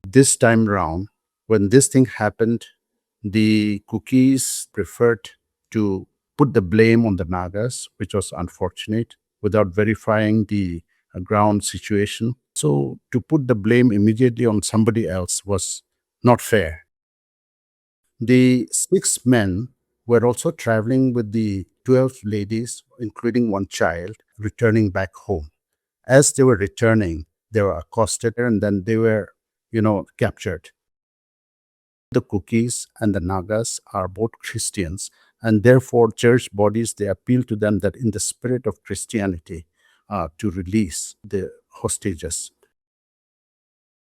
This time round, when this thing happened, the Kukis preferred to put the blame on the Nagas, which was unfortunate, without verifying the ground situation. So to put the blame immediately on somebody else was not fair. The 6 men were also traveling with the 12 ladies, including one child, returning back home. As they were returning, they were accosted and then they were, captured. The Kukis and the Nagas are both Christians, and therefore church bodies, they appeal to them that in the spirit of Christianity, to release the hostages.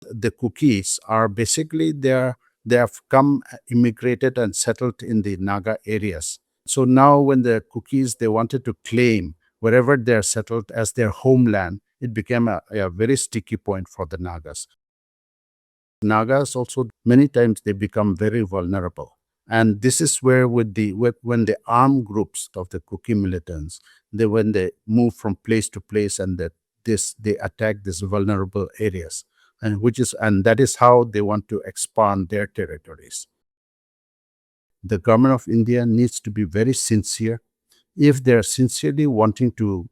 The Kukis are basically they have come, immigrated and settled in the Naga areas. So now when the Kukis, they wanted to claim wherever they are settled as their homeland, it became a very sticky point for the Nagas. Nagas also many times they become very vulnerable. And this is where when the armed groups of the Kuki militants, when they move from place to place and they attack these vulnerable areas, and that is how they want to expand their territories. The government of India needs to be very sincere if they're sincerely wanting to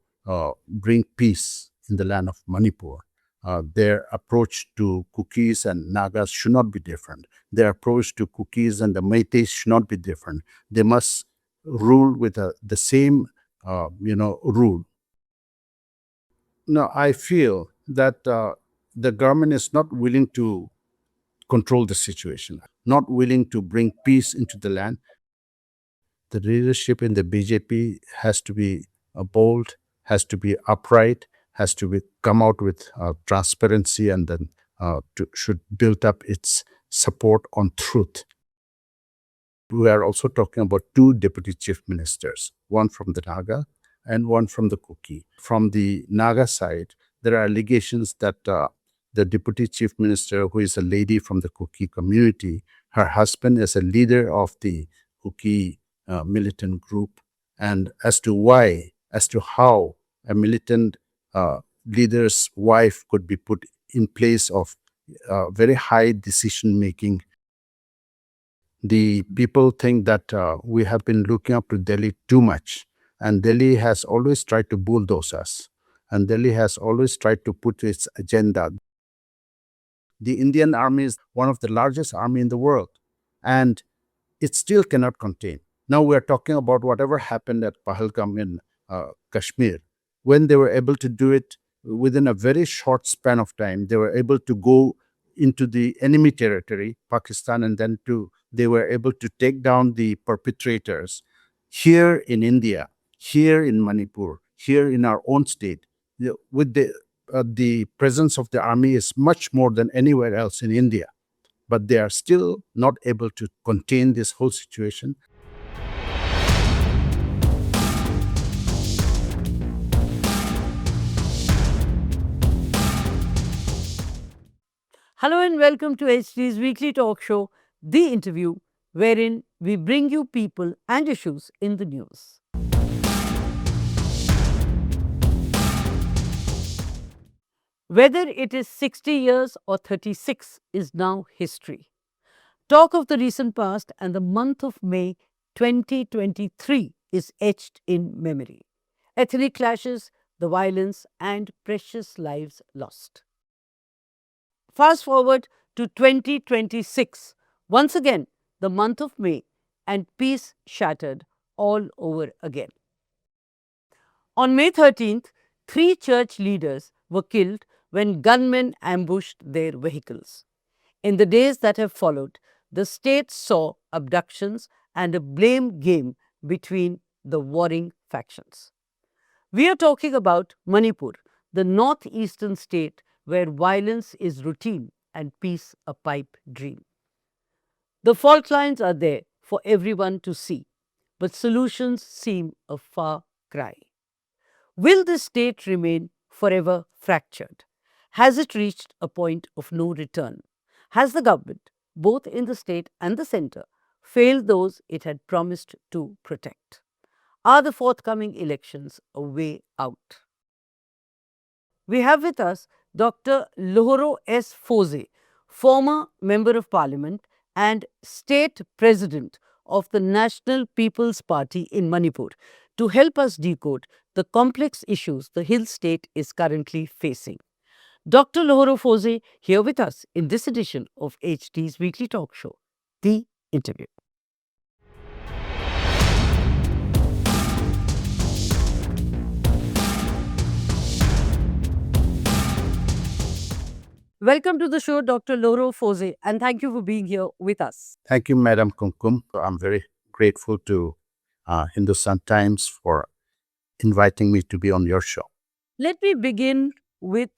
bring peace in the land of Manipur. Their approach to Kukis and Nagas should not be different. Their approach to Kukis and the Meiteis should not be different. They must rule with the same, rule. Now, I feel that the government is not willing to control the situation, not willing to bring peace into the land. The leadership in the BJP has to be bold, has to be upright, has to come out with transparency, and then should build up its support on truth. We are also talking about 2 deputy chief ministers, one from the Naga and one from the Kuki. From the Naga side, there are allegations that the deputy chief minister, who is a lady from the Kuki community, her husband is a leader of the Kuki militant group, and as to how a militant leader's wife could be put in place of very high decision making. The people think that we have been looking up to Delhi too much, and Delhi has always tried to bulldoze us, and Delhi has always tried to put its agenda. The Indian army is one of the largest army in the world, and it still cannot contain. Now we are talking about whatever happened at Pahalgam in Kashmir. When they were able to do it within a very short span of time, they were able to go into the enemy territory, Pakistan, and then they were able to take down the perpetrators. Here in India, here in Manipur, here in our own state, with the presence of the army is much more than anywhere else in India, but they are still not able to contain this whole situation. Hello and welcome to HD's weekly talk show, The Interview, wherein we bring you people and issues in the news. Whether it is 60 years or 36 is now history. Talk of the recent past and the month of May 2023 is etched in memory. Ethnic clashes, the violence, and precious lives lost. Fast forward to 2026, once again, the month of May, and peace shattered all over again. On May 13th, 3 church leaders were killed when gunmen ambushed their vehicles. In the days that have followed, the state saw abductions and a blame game between the warring factions. We are talking about Manipur, the northeastern state where violence is routine and peace a pipe dream. The fault lines are there for everyone to see, but solutions seem a far cry. Will this state remain forever fractured? Has it reached a point of no return? Has the government, both in the state and the centre, failed those it had promised to protect? Are the forthcoming elections a way out? We have with us Dr. Lohoro S. Foze, former Member of Parliament and State President of the National People's Party in Manipur, to help us decode the complex issues the hill state is currently facing. Dr. Lohoro Fose here with us in this edition of HD's weekly talk show, The Interview. Welcome to the show, Dr. Lohoro Fose, and thank you for being here with us. Thank you, Madam Kumkum. I'm very grateful to Hindustan Times for inviting me to be on your show. Let me begin with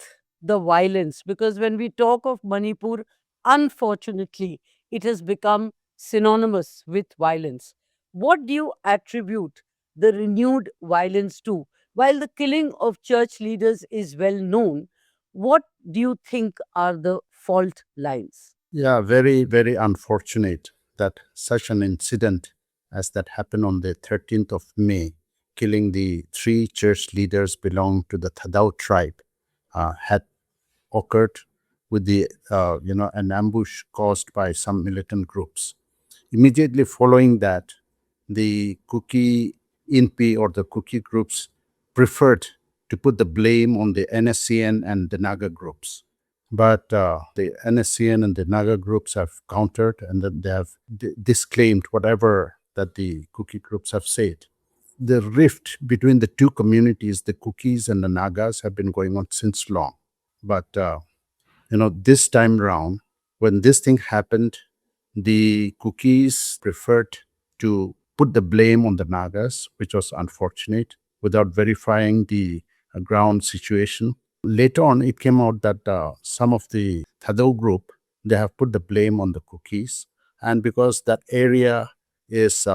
the violence, because when we talk of Manipur, unfortunately, it has become synonymous with violence. What do you attribute the renewed violence to? While the killing of church leaders is well known, what do you think are the fault lines? Yeah, very, very unfortunate that such an incident as that happened on the 13th of May, killing the three church leaders belonging to the Thadao tribe, had occurred with an ambush caused by some militant groups. Immediately following that, the Kuki INP or the Kuki groups preferred to put the blame on the NSCN and the Naga groups. But the NSCN and the Naga groups have countered, and then they have disclaimed whatever that the Kuki groups have said. The rift between the two communities, the Kukis and the Nagas, have been going on since long. But this time round, when this thing happened, the Kukis preferred to put the blame on the Nagas, which was unfortunate, without verifying the ground situation. Later on, it came out that some of the Thadao group, they have put the blame on the Kukis. And because that area is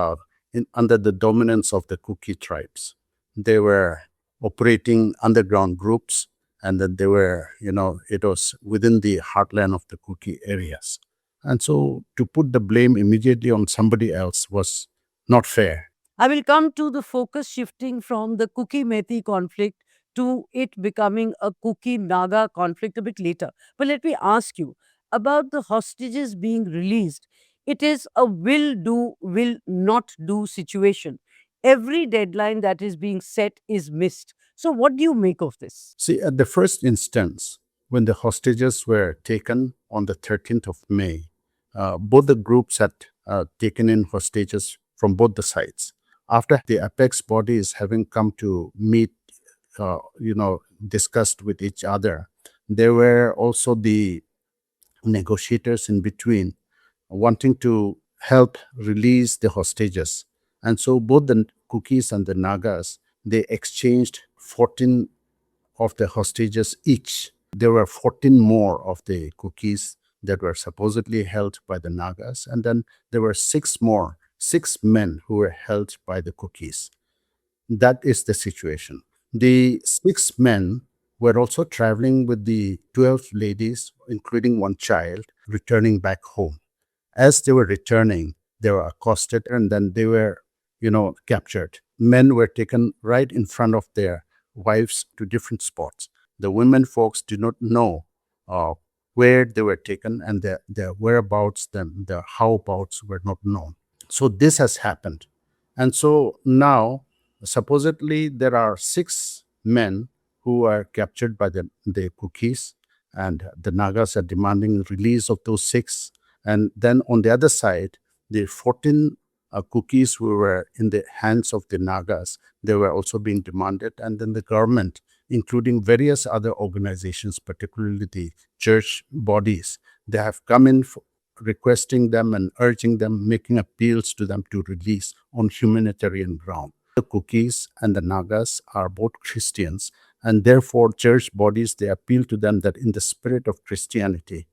under the dominance of the Kuki tribes, they were operating underground groups, and that they were, it was within the heartland of the Kuki areas. And so to put the blame immediately on somebody else was not fair. I will come to the focus shifting from the Kuki-Methi conflict to it becoming a Kuki-Naga conflict a bit later. But let me ask you about the hostages being released. It is a will do, will not do situation. Every deadline that is being set is missed. So, what do you make of this? See, at the first instance, when the hostages were taken on the 13th of May, both the groups had taken in hostages from both the sides. After the apex bodies having come to meet, discussed with each other, there were also the negotiators in between wanting to help release the hostages. And so both the Kukis and the Nagas, they exchanged 14 of the hostages each. There were 14 more of the Kukis that were supposedly held by the Nagas, and then there were 6 men who were held by the Kukis. That is the situation. The 6 men were also traveling with the 12 ladies, including one child, returning back home. As they were returning, they were accosted, and then they were, captured. Men were taken right in front of their wives to different spots. The women folks did not know where they were taken, and their whereabouts, their howabouts were not known. So this has happened. And so now, supposedly, there are 6 men who are captured by the Kukis, and the Nagas are demanding release of those 6. And then on the other side, the 14 Kukis who were in the hands of the Nagas, they were also being demanded. And then the government, including various other organizations, particularly the church bodies, they have come in requesting them and urging them, making appeals to them to release on humanitarian ground. The Kukis and the Nagas are both Christians, and therefore church bodies, they appeal to them that in the spirit of Christianity,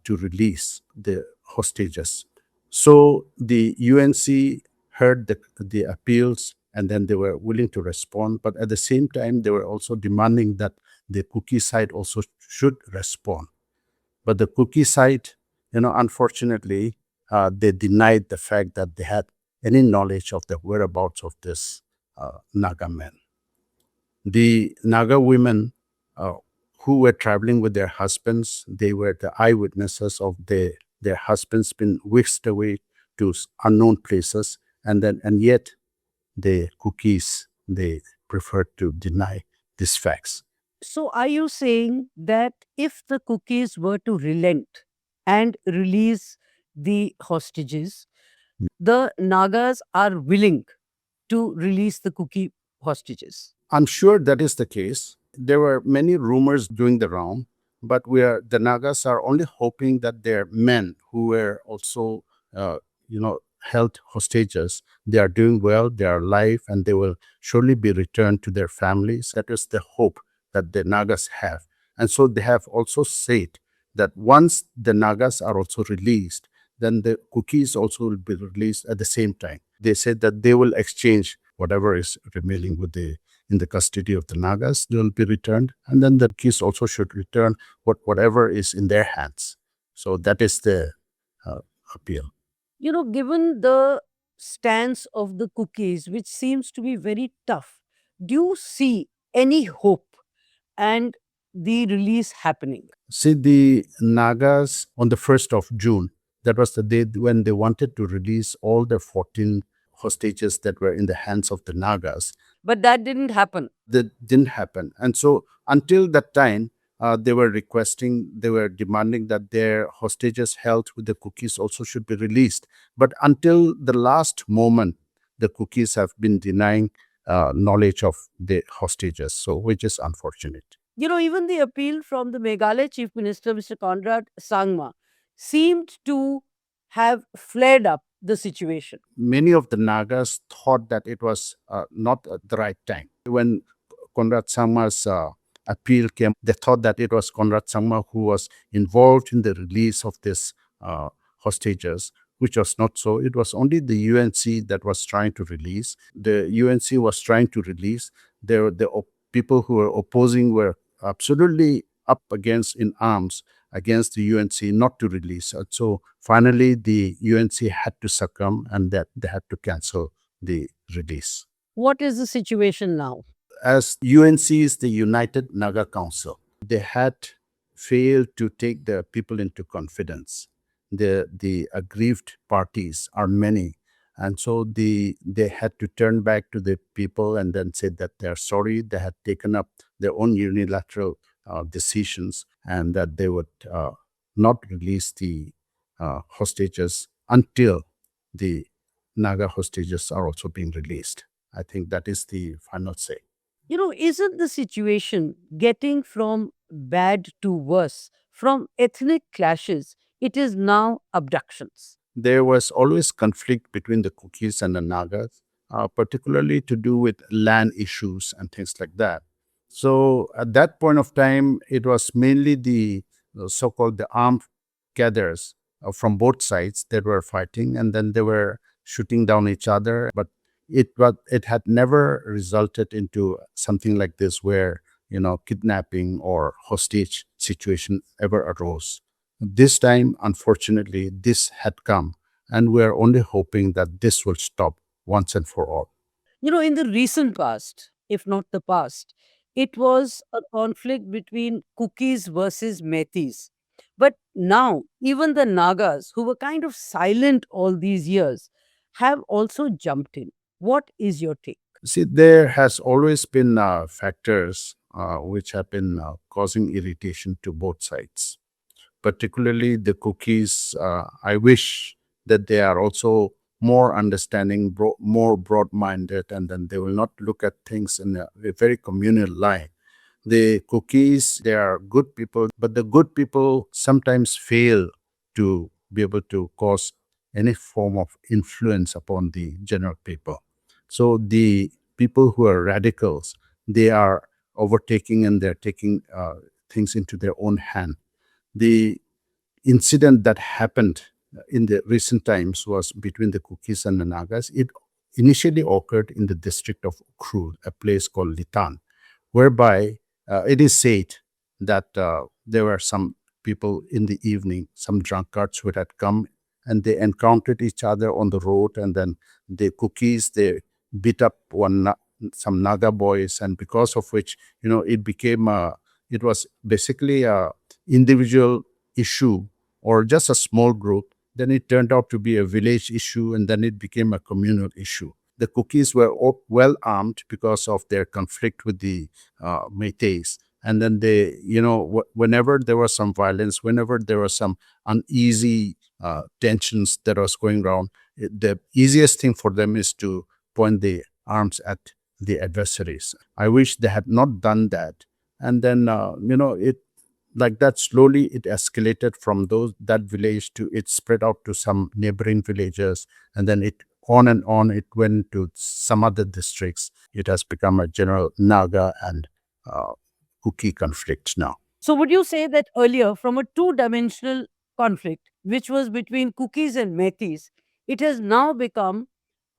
to release the hostages. So the UNC heard the appeals, and then they were willing to respond. But at the same time, they were also demanding that the Kuki side also should respond. But the Kuki side, unfortunately, they denied the fact that they had any knowledge of the whereabouts of this Naga men. The Naga women who were traveling with their husbands. They were the eyewitnesses of their husbands being whisked away to unknown places, and yet the cookies, they preferred to deny these facts. So, are you saying that if the cookies were to relent and release the hostages, the Nagas are willing to release the cookie hostages? I'm sure that is the case. There were many rumors doing the round, but the Nagas are only hoping that their men who were also, uh, held hostages, they are doing well, they are alive, and they will surely be returned to their families. That is the hope that the Nagas have. And so they have also said that once the Nagas are also released, then the cookies also will be released at the same time. They said that they will exchange whatever is remaining with the in the custody of the Nagas, they will be returned, and then the cookies also should return whatever is in their hands. So that is the uh, appeal. You know, given the stance of the cookies, which seems to be very tough, do you see any hope and the release happening? See, the Nagas on the 1st of June, that was the day when they wanted to release all the 14 hostages that were in the hands of the Nagas. But that didn't happen. That didn't happen. And so until that time, they were demanding that their hostages held with the cookies also should be released. But until the last moment, the cookies have been denying knowledge of the hostages, so which is unfortunate. You know, even the appeal from the Meghalaya Chief Minister, Mr. Conrad Sangma, seemed to have flared up the situation. Many of the Nagas thought that it was not the right time. When Conrad Sangma's appeal came, they thought that it was Conrad Sangma who was involved in the release of these hostages, which was not so. It was only the UNC that was trying to release. The UNC was trying to release. People who were opposing were absolutely up against in arms against the UNC not to release. So finally, the UNC had to succumb and that they had to cancel the release. What is the situation now? As UNC is the United Naga Council, they had failed to take the people into confidence. The aggrieved parties are many, and so they had to turn back to the people and then say that they are sorry. They had taken up their own unilateral decisions and that they would not release the hostages until the Naga hostages are also being released. I think that is the final say. You know, isn't the situation getting from bad to worse? From ethnic clashes, it is now abductions. There was always conflict between the Kukis and the Nagas, particularly to do with land issues and things like that. So at that point of time, it was mainly the so-called the armed gatherers from both sides that were fighting, and then they were shooting down each other. But it had never resulted into something like this, where kidnapping or hostage situation ever arose. This time, unfortunately, this had come, and we are only hoping that this will stop once and for all. You know, in the recent past, if not the past, it was a conflict between Kukis versus Metis. But now, even the Nagas, who were kind of silent all these years, have also jumped in. What is your take? See, there has always been factors which have been causing irritation to both sides, particularly the cookies. I wish that they are also more understanding, more broad minded, and then they will not look at things in a very communal line. The cookies, they are good people, but the good people sometimes fail to be able to cause any form of influence upon the general people. So the people who are radicals, they are overtaking and they're taking things into their own hand. The incident that happened in the recent times was between the Kukis and the Nagas. It initially occurred in the district of Ukhrul, a place called Litan, whereby it is said that there were some people in the evening, some drunkards who had come and they encountered each other on the road, and then the Kukis, they beat up some Naga boys, and because of which, it became it was basically a individual issue or just a small group. Then it turned out to be a village issue, and then it became a communal issue. The Kukis were well armed because of their conflict with the Métis. And then they, whenever there was some violence, whenever there was some uneasy tensions that was going around, the easiest thing for them is to point the arms at the adversaries. I wish they had not done that. And then, it like that slowly it escalated from that village to it spread out to some neighboring villages, and then it on and on it went to some other districts. It has become a general Naga and uh, Kuki conflict now. So, would you say that earlier, from a two-dimensional conflict, which was between Kukis and Metis, it has now become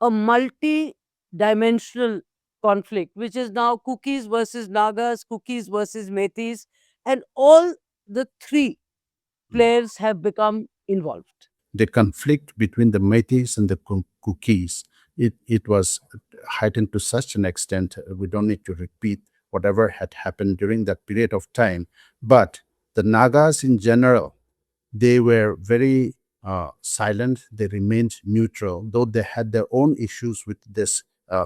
a multi-dimensional conflict, which is now Kukis versus Nagas, Kukis versus Metis, and all the three players have become involved? The conflict between the Métis and the Kukis, it was heightened to such an extent, we don't need to repeat whatever had happened during that period of time. But the Nagas in general, they were very silent. They remained neutral. Though they had their own issues with these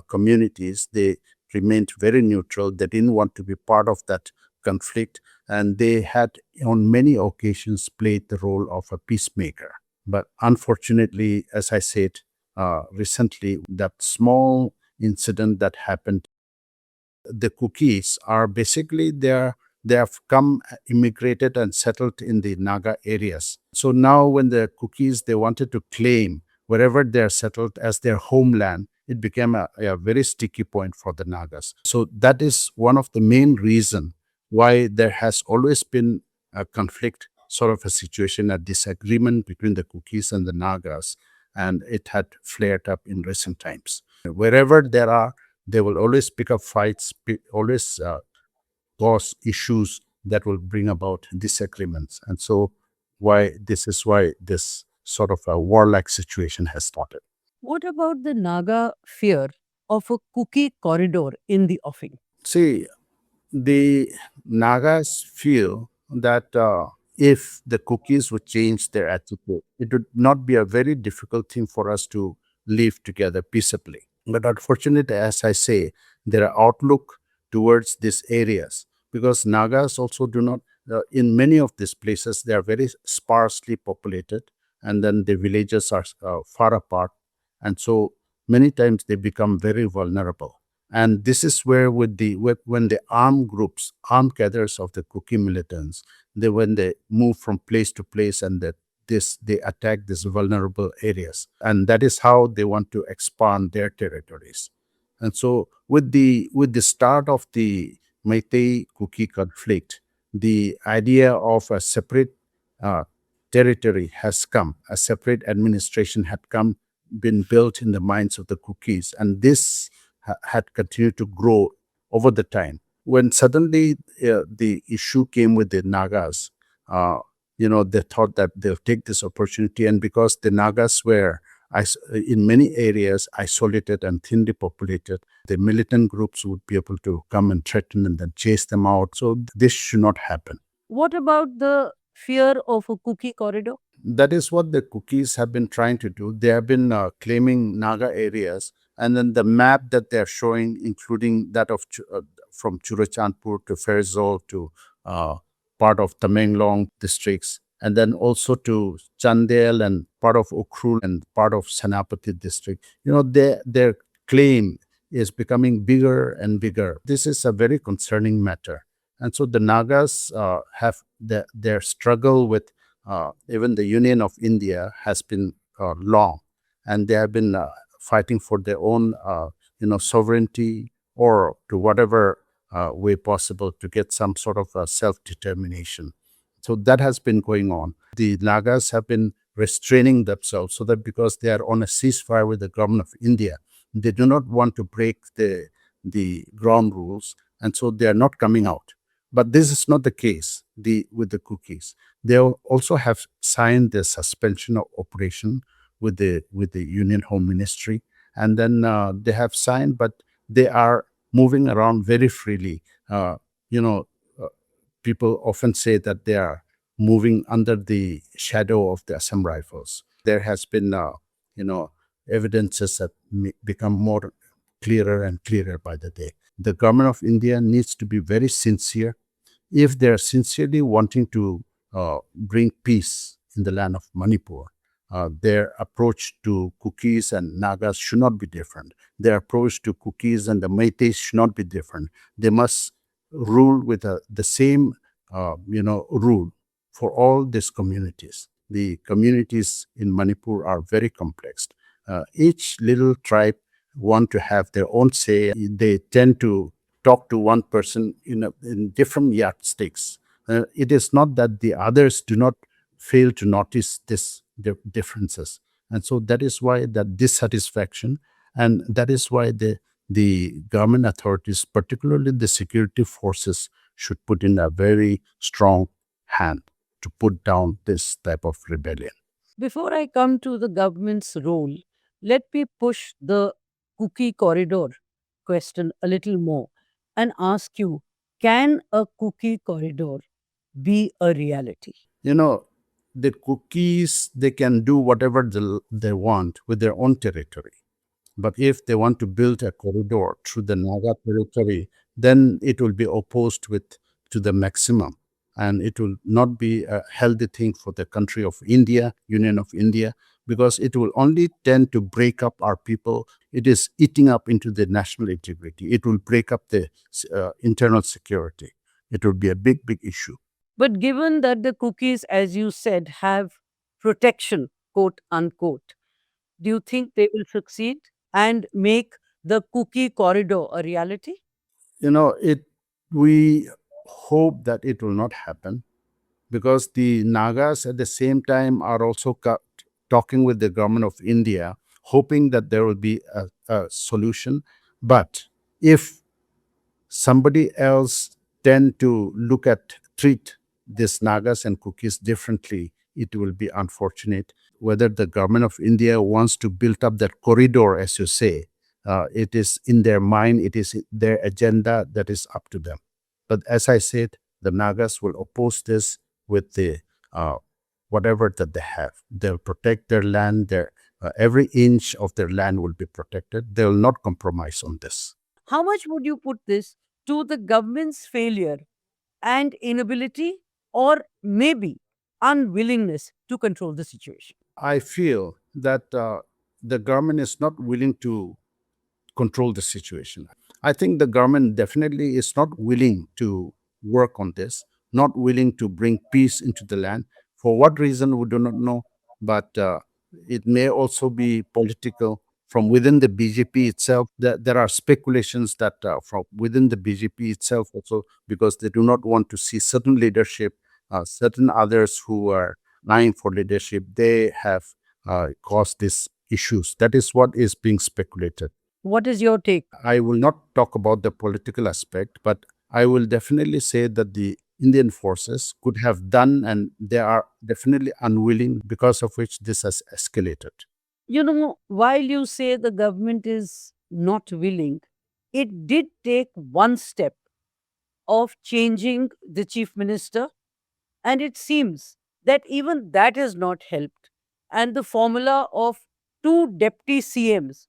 communities, they remained very neutral. They didn't want to be part of that conflict. And they had, on many occasions, played the role of a peacemaker. But unfortunately, as I said recently, that small incident that happened, the Kukis are basically they have come immigrated and settled in the Naga areas. So now when the Kukis they wanted to claim wherever they're settled as their homeland, it became a very sticky point for the Nagas. So that is one of the main reason why there has always been a conflict, sort of a situation, a disagreement between the Kukis and the Nagas, and it had flared up in recent times. Wherever there are, they will always pick up fights, always cause issues that will bring about disagreements. And so this is why this sort of a warlike situation has started. What about the Naga fear of a Kuki corridor in the offing? See, the Nagas feel that if the Kukis would change their attitude, it would not be a very difficult thing for us to live together peaceably. But unfortunately, as I say, their outlook towards these areas, because Nagas also do not, in many of these places, they are very sparsely populated, and then the villages are far apart. And so many times they become very vulnerable. And this is where, when the armed groups, armed cadres of the Kuki militants, when they move from place to place and they attack these vulnerable areas, and that is how they want to expand their territories. And so, with the start of the Meitei Kuki conflict, the idea of a separate uh, territory has come, a separate administration had come, been built in the minds of the Kukis, and this had continued to grow over the time. When suddenly the issue came with the Nagas, uh, they thought that they'll take this opportunity, and because the Nagas were in many areas isolated and thinly populated, the militant groups would be able to come and threaten and then chase them out. So this should not happen. What about the fear of a Kuki corridor? That is what the Kukis have been trying to do. They have been claiming Naga areas, and then the map that they are showing, including that of from Churachandpur to Ferozpur to uh, part of Tamenglong districts, and then also to Chandel and part of Ukhrul and part of Senapati district. Their claim is becoming bigger and bigger. This is a very concerning matter. And so the Nagas have their struggle with even the Union of India has been long, and they have been fighting for their own, sovereignty, or to whatever way possible to get some sort of self-determination. So that has been going on. The Nagas have been restraining themselves so that because they are on a ceasefire with the government of India, they do not want to break the ground rules, and so they are not coming out. But this is not the case with the Kukis. They also have signed the suspension of operation with the Union Home Ministry, and then they have signed, but they are moving around very freely. Uh, you know, uh, people often say that they are moving under the shadow of the Assam rifles. There has been, you know, evidences that become more clearer and clearer by the day. The government of India needs to be very sincere if they're sincerely wanting to bring peace in the land of Manipur. Their approach to Kukis and Nagas should not be different. Their approach to Kukis and the Meiteis should not be different. They must rule with the same, rule for all these communities. The communities in Manipur are very complex. Each little tribe want to have their own say. They tend to talk to one person in different yardsticks. It is not that the others do not fail to notice this differences, and so that is why that dissatisfaction, and that is why the government authorities, particularly the security forces, should put in a very strong hand to put down this type of rebellion. Before I come to the government's role, let me push the cookie corridor question a little more and ask you, can a cookie corridor be a reality? You know, the cookies, they can do whatever they want with their own territory. But if they want to build a corridor through the Naga territory, then it will be opposed with to the maximum. And it will not be a healthy thing for the country of India, Union of India, because it will only tend to break up our people. It is eating up into the national integrity. It will break up the internal security. It will be a big, big issue. But given that the cookies, as you said, have protection, quote unquote, do you think they will succeed and make the cookie corridor a reality? It we hope that it will not happen, because the Nagas at the same time are also talking with the government of India, hoping that there will be a solution. But if somebody else tend to treat these Nagas and Cookies differently, it will be unfortunate. Whether the government of India wants to build up that corridor, as you say, it is in their mind, it is their agenda, that is up to them. But as I said, the Nagas will oppose this with the whatever that they have. They'll protect their land. Their every inch of their land will be protected. They will not compromise on this. How much would you put this to the government's failure and inability, or maybe unwillingness to control the situation? I feel that the government is not willing to control the situation. I think the government definitely is not willing to work on this, not willing to bring peace into the land. For what reason, we do not know, but it may also be political. From within the BJP itself, there are speculations that from within the BJP itself also, because they do not want to see certain leadership, certain others who are vying for leadership, they have caused these issues. That is what is being speculated. What is your take? I will not talk about the political aspect, but I will definitely say that the Indian forces could have done, and they are definitely unwilling, because of which this has escalated. While you say the government is not willing, it did take one step of changing the chief minister, and it seems that even that has not helped. And the formula of two deputy CMs,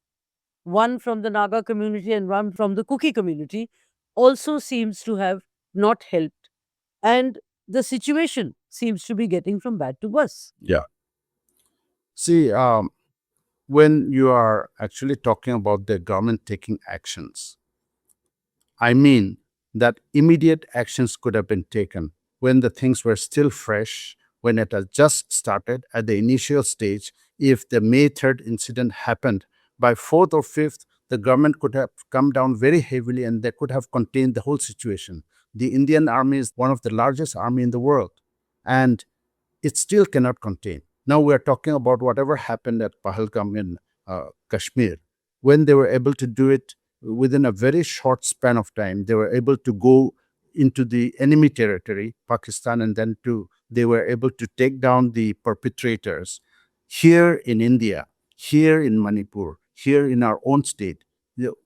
one from the Naga community and one from the Kuki community, also seems to have not helped. And the situation seems to be getting from bad to worse. Yeah. See, when you are actually talking about the government taking actions, I mean that immediate actions could have been taken when the things were still fresh, when it had just started at the initial stage. If the May 3rd incident happened, by 4th or 5th, the government could have come down very heavily and they could have contained the whole situation. The Indian army is one of the largest army in the world, and it still cannot contain. Now we are talking about whatever happened at Pahalgam in Kashmir. When they were able to do it within a very short span of time, they were able to go into the enemy territory, Pakistan, and then they were able to take down the perpetrators. Here in India, here in Manipur, here in our own state,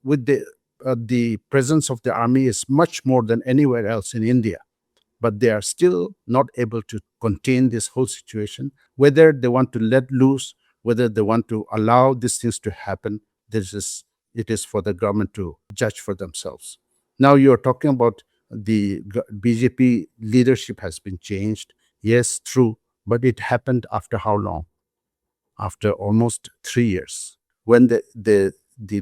with the presence of the army is much more than anywhere else in India. but they are still not able to contain this whole situation. Whether they want to let loose, whether they want to allow these things to happen, it is for the government to judge for themselves. Now you're talking about the BJP leadership has been changed. Yes, true, but it happened after how long? After almost 3 years. When the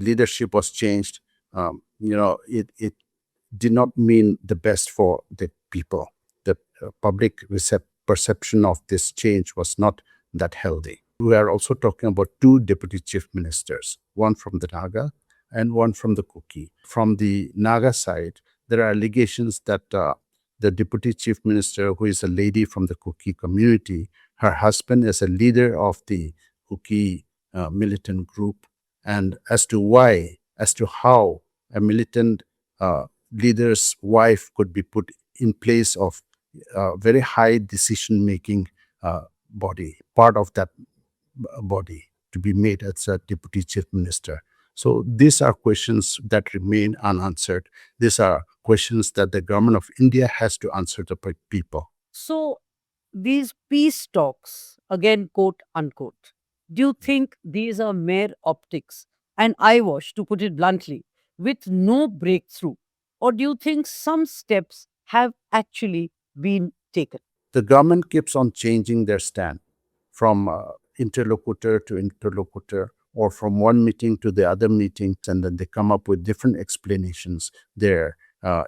leadership was changed, it did not mean the best for the people. The public perception of this change was not that healthy. We are also talking about two deputy chief ministers, one from the Naga and one from the Kuki. From the Naga side, there are allegations that the deputy chief minister, who is a lady from the Kuki community, her husband is a leader of the Kuki militant group. And as to why, as to how a militant leader's wife could be put in place of very high decision making body, part of that body to be made as a deputy chief minister. So these are questions that remain unanswered. These are questions that the government of India has to answer to people. So, these peace talks, again, quote unquote, do you think these are mere optics and eyewash, to put it bluntly, with no breakthrough? Or do you think some steps have actually been taken? The government keeps on changing their stand from interlocutor to interlocutor, or from one meeting to the other meetings, and then they come up with different explanations. Their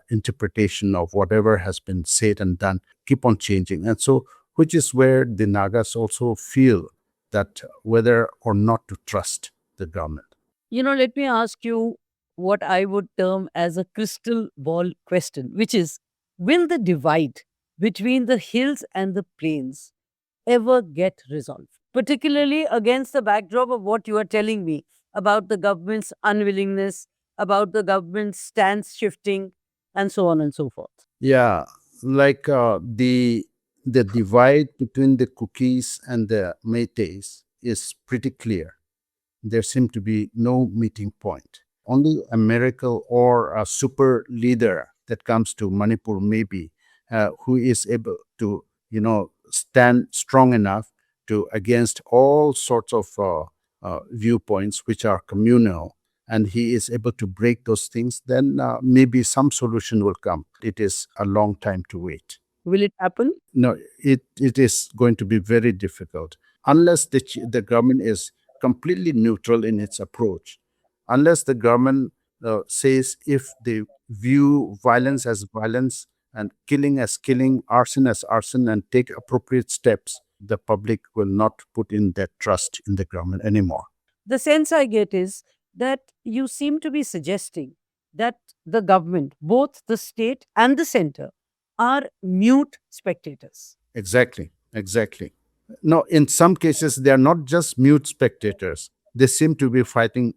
interpretation of whatever has been said and done keep on changing. And so, which is where the Nagas also feel that whether or not to trust the government. Let me ask you what I would term as a crystal ball question, which is, will the divide between the hills and the plains ever get resolved? Particularly against the backdrop of what you are telling me about the government's unwillingness, about the government's stance shifting, and so on and so forth. Yeah, like the divide between the Cookies and the Métis is pretty clear. There seemed to be no meeting point. Only a miracle or a super leader that comes to Manipur, maybe, who is able to, stand strong enough to against all sorts of viewpoints which are communal, and he is able to break those things, then maybe some solution will come. It is a long time to wait. Will it happen? No, it is going to be very difficult unless the government is completely neutral in its approach. Unless the government says if they view violence as violence and killing as killing, arson as arson, and take appropriate steps, the public will not put in their trust in the government anymore. The sense I get is that you seem to be suggesting that the government, both the state and the center, are mute spectators. Exactly, exactly. No, in some cases, they are not just mute spectators. They seem to be fighting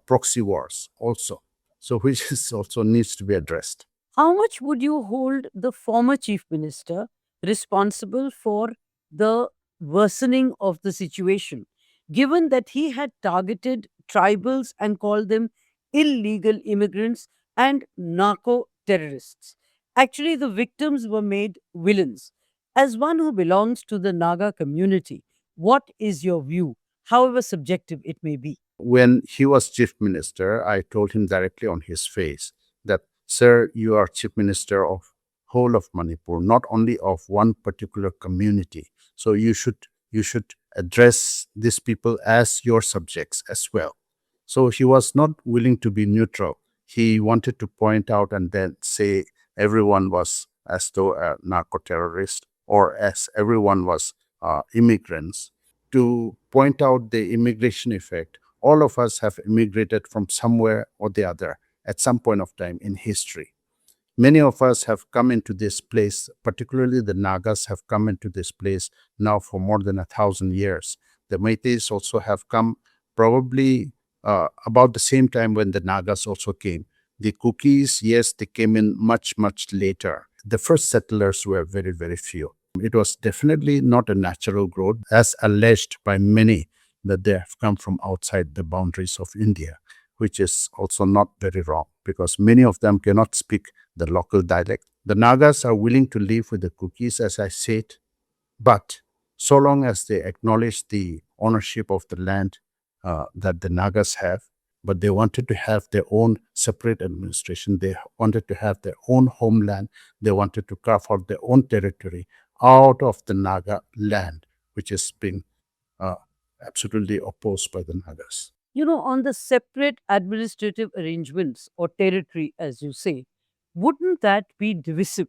proxy wars also. So, which is also needs to be addressed. How much would you hold the former chief minister responsible for the worsening of the situation, given that he had targeted tribals and called them illegal immigrants and narco terrorists? Actually, the victims were made villains. As one who belongs to the Naga community, what is your view, however subjective it may be? When he was chief minister, I told him directly on his face that, sir, you are chief minister of whole of Manipur, not only of one particular community. So you should address these people as your subjects as well. So he was not willing to be neutral. He wanted to point out and then say everyone was as though a narco terrorist, or as everyone was immigrants. To point out the immigration effect, all of us have immigrated from somewhere or the other at some point of time in history. Many of us have come into this place, particularly the Nagas have come into this place now for more than 1,000 years. The Métis also have come probably about the same time when the Nagas also came. The Cookies, yes, they came in much, much later. The first settlers were very, very few. It was definitely not a natural growth, as alleged by many that they have come from outside the boundaries of India, which is also not very wrong because many of them cannot speak the local dialect. The Nagas are willing to live with the Kukis, as I said, but so long as they acknowledge the ownership of the land that the Nagas have, but they wanted to have their own separate administration. They wanted to have their own homeland. They wanted to carve out their own territory out of the Naga land, which is being uh, absolutely opposed by the Nagas. On the separate administrative arrangements or territory, as you say, wouldn't that be divisive?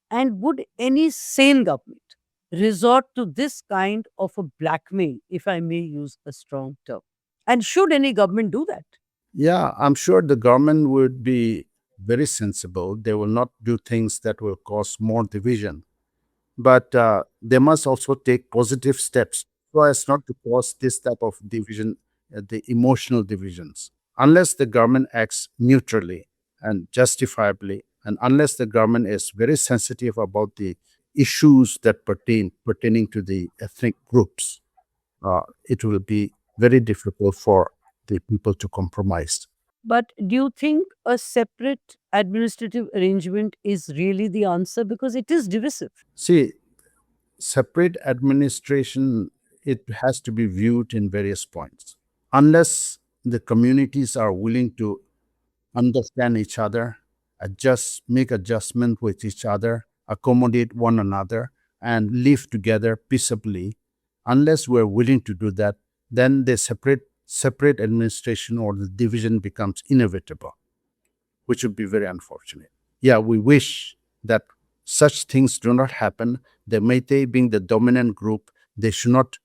And would any sane government resort to this kind of a blackmail, if I may use a strong term? And should any government do that? Yeah, I'm sure the government would be very sensible. They will not do things that will cause more division, but they must also take positive steps so as not to cause this type of division, the emotional divisions. Unless the government acts neutrally and justifiably, and unless the government is very sensitive about the issues that pertaining to the ethnic groups, it will be very difficult for the people to compromise. But do you think a separate administrative arrangement is really the answer? Because it is divisive. See, separate administration, it has to be viewed in various points. Unless the communities are willing to understand each other, make adjustment with each other, accommodate one another, and live together peaceably, unless we're willing to do that, then the separate administration or the division becomes inevitable, which would be very unfortunate. Yeah, we wish that such things do not happen. The Meitei being the dominant group, they should not,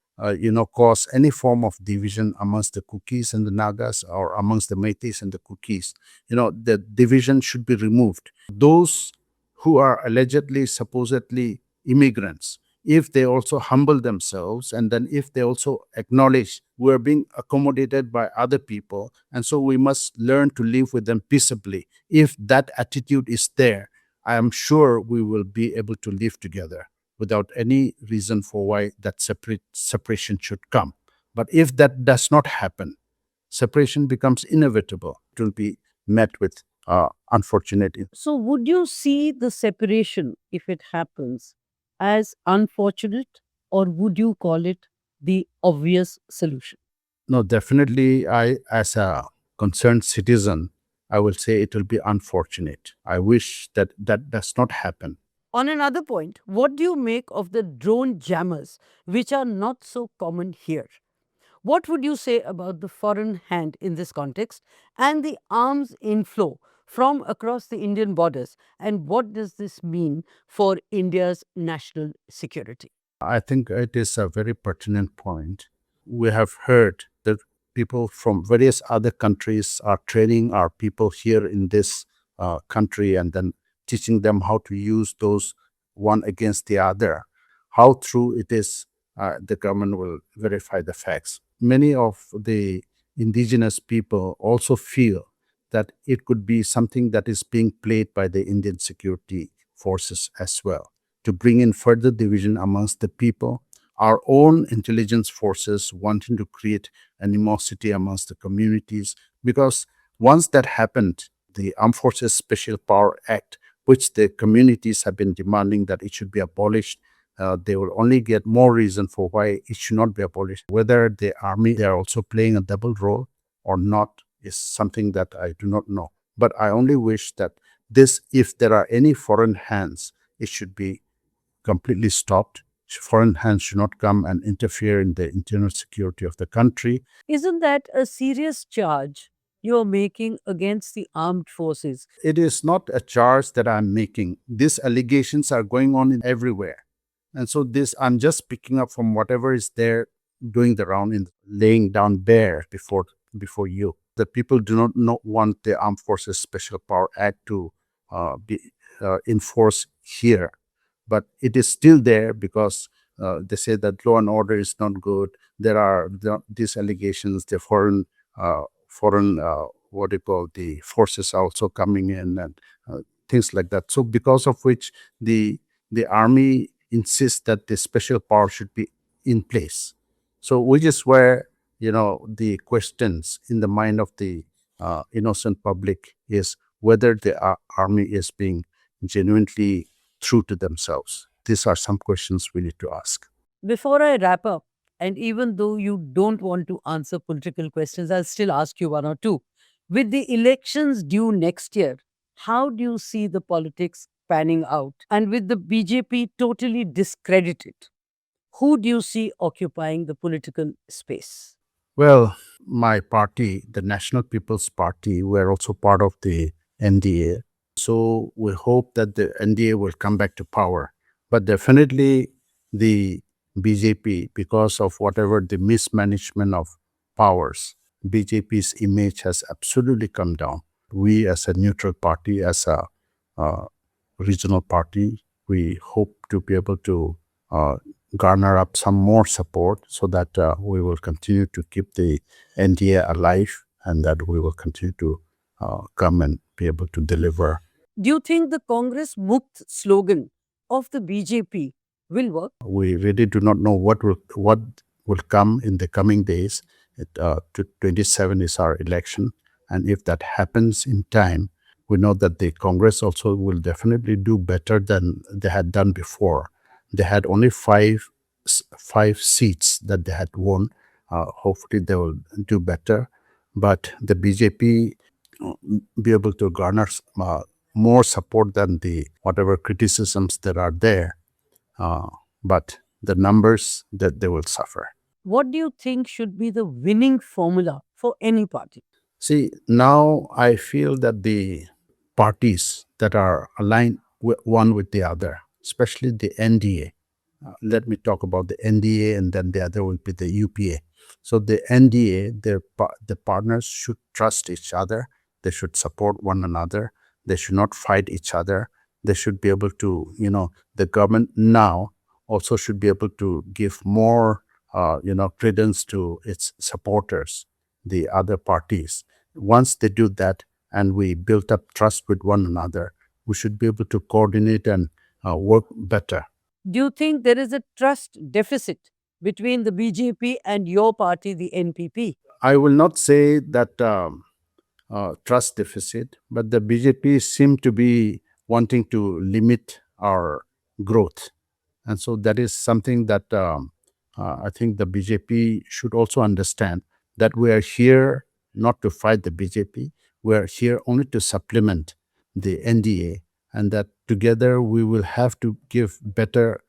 cause any form of division amongst the Kukis and the Nagas or amongst the Meiteis and the Kukis. The division should be removed. Those who are allegedly, supposedly immigrants, if they also humble themselves and then if they also acknowledge we're being accommodated by other people, and so we must learn to live with them peaceably. If that attitude is there, I am sure we will be able to live together without any reason for why that separation should come. But if that does not happen, separation becomes inevitable. It will be met with unfortunate. So, would you see the separation, if it happens, as unfortunate, or would you call it the obvious solution? No, definitely, I, as a concerned citizen, I will say it will be unfortunate. I wish that that does not happen. On another point, what do you make of the drone jammers, which are not so common here? What would you say about the foreign hand in this context and the arms inflow from across the Indian borders? And what does this mean for India's national security? I think it is a very pertinent point. We have heard that people from various other countries are training our people here in this country and then teaching them how to use those one against the other. How true it is, the government will verify the facts. Many of the indigenous people also feel that it could be something that is being played by the Indian security forces as well to bring in further division amongst the people, our own intelligence forces wanting to create animosity amongst the communities. Because once that happened, the Armed Forces Special Power Act, which the communities have been demanding that it should be abolished, they will only get more reason for why it should not be abolished. Whether the army they are also playing a double role or not is something that I do not know. But I only wish that this, if there are any foreign hands, it should be completely stopped. Foreign hands should not come and interfere in the internal security of the country. Isn't that a serious charge you're making against the armed forces? It is not a charge that I'm making. These allegations are going on in everywhere. And so this, I'm just picking up from whatever is there doing the round in laying down bare before you. The people do not want the Armed Forces Special Power Act to be enforced here, but it is still there because they say that law and order is not good. These allegations, the foreign what do you call, the forces are also coming in and things like that. So because of which the army insists that the special power should be in place. So which is where the questions in the mind of the innocent public is whether the army is being genuinely true to themselves? These are some questions we need to ask. Before I wrap up, and even though you don't want to answer political questions, I'll still ask you one or two. With the elections due next year, how do you see the politics panning out? And with the BJP totally discredited, who do you see occupying the political space? Well, my party, the National People's Party, we're also part of the NDA. So we hope that the NDA will come back to power. But definitely the BJP, because of whatever the mismanagement of powers, BJP's image has absolutely come down. We, as a neutral party, as a uh, regional party, we hope to be able to uh, garner up some more support so that we will continue to keep the NDA alive and that we will continue to come and be able to deliver. Do you think the Congress Mukt slogan of the BJP will work? We really do not know what will come in the coming days. 27 is our election, and if that happens in time, we know that the Congress also will definitely do better than they had done before. They had only five seats that they had won. Hopefully, they will do better. But the BJP be able to garner more support than the whatever criticisms that are there. Uh, but the numbers that they will suffer. What do you think should be the winning formula for any party? See, now I feel that the parties that are aligned one with the other, especially the NDA. Let me talk about the NDA, and then the other will be the UPA. So the NDA, the partners should trust each other. They should support one another. They should not fight each other. They should be able to, the government now also should be able to give more, credence to its supporters, the other parties. Once they do that, and we build up trust with one another, we should be able to coordinate and work better. Do you think there is a trust deficit between the BJP and your party, the NPP? I will not say that trust deficit, but the BJP seem to be wanting to limit our growth. And so that is something that I think the BJP should also understand, that we are here not to fight the BJP. We are here only to supplement the NDA, and that together we will have to give better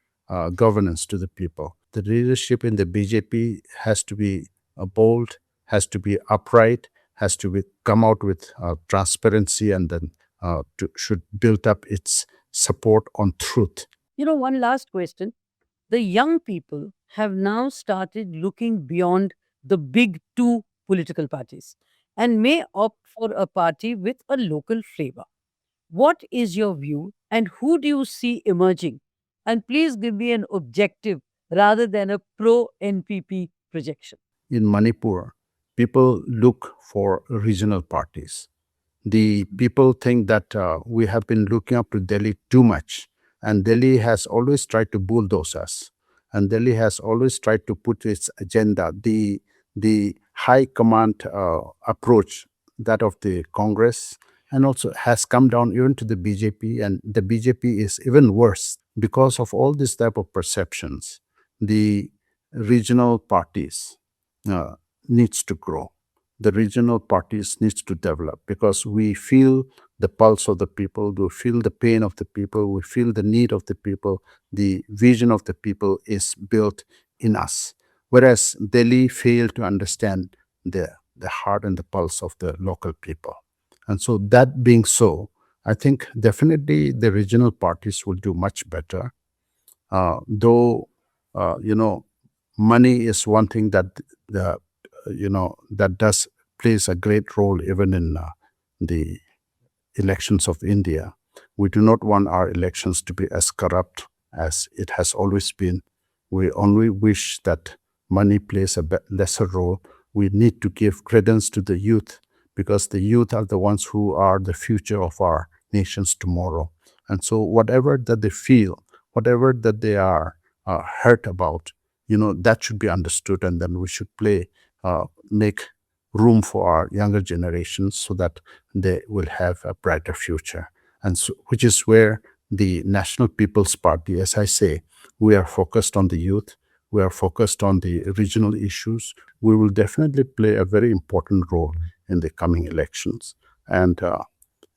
governance to the people. The leadership in the BJP has to be bold, has to be upright, has to come out with transparency, and then should build up its support on truth. One last question. The young people have now started looking beyond the big two political parties and may opt for a party with a local flavor. What is your view and who do you see emerging? And please give me an objective rather than a pro NPP projection. In Manipur, people look for regional parties. The people think that we have been looking up to Delhi too much, and Delhi has always tried to bulldoze us, and Delhi has always tried to put its agenda. The high command approach, that of the Congress, and also has come down even to the BJP, and the BJP is even worse because of all this type of perceptions. The regional parties uh, needs to grow. The regional parties needs to develop, because we feel the pulse of the people, we feel the pain of the people, we feel the need of the people, the vision of the people is built in us. Whereas Delhi failed to understand the heart and the pulse of the local people. And so, that being so, I think definitely the regional parties will do much better. Though, money is one thing that the that does plays a great role even in the elections of India. We do not want our elections to be as corrupt as it has always been. We only wish that money plays a lesser role. We need to give credence to the youth, because the youth are the ones who are the future of our nations tomorrow. And so, whatever that they feel, whatever that they are hurt about, that should be understood, and then we should make room for our younger generations so that they will have a brighter future. and so, which is where the National People's Party, as I say, we are focused on the youth, we are focused on the regional issues. We will definitely play a very important role in the coming elections. And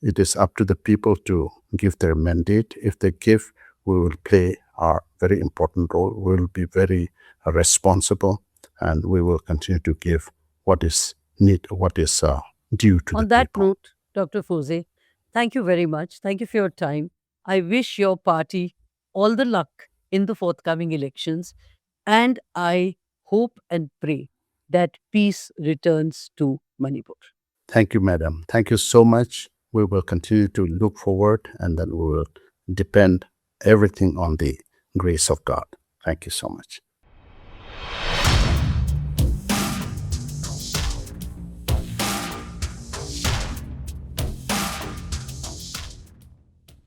it is up to the people to give their mandate. If they give, we will play our very important role. We will be very responsible, and we will continue to give what is due to the On that people. note, Dr. Fose, thank you very much. Thank you for your time. I wish your party all the luck in the forthcoming elections, and I hope and pray that peace returns to Manipur. Thank you, madam. Thank you so much. We will continue to look forward, and then we will depend everything on the grace of God. Thank you so much.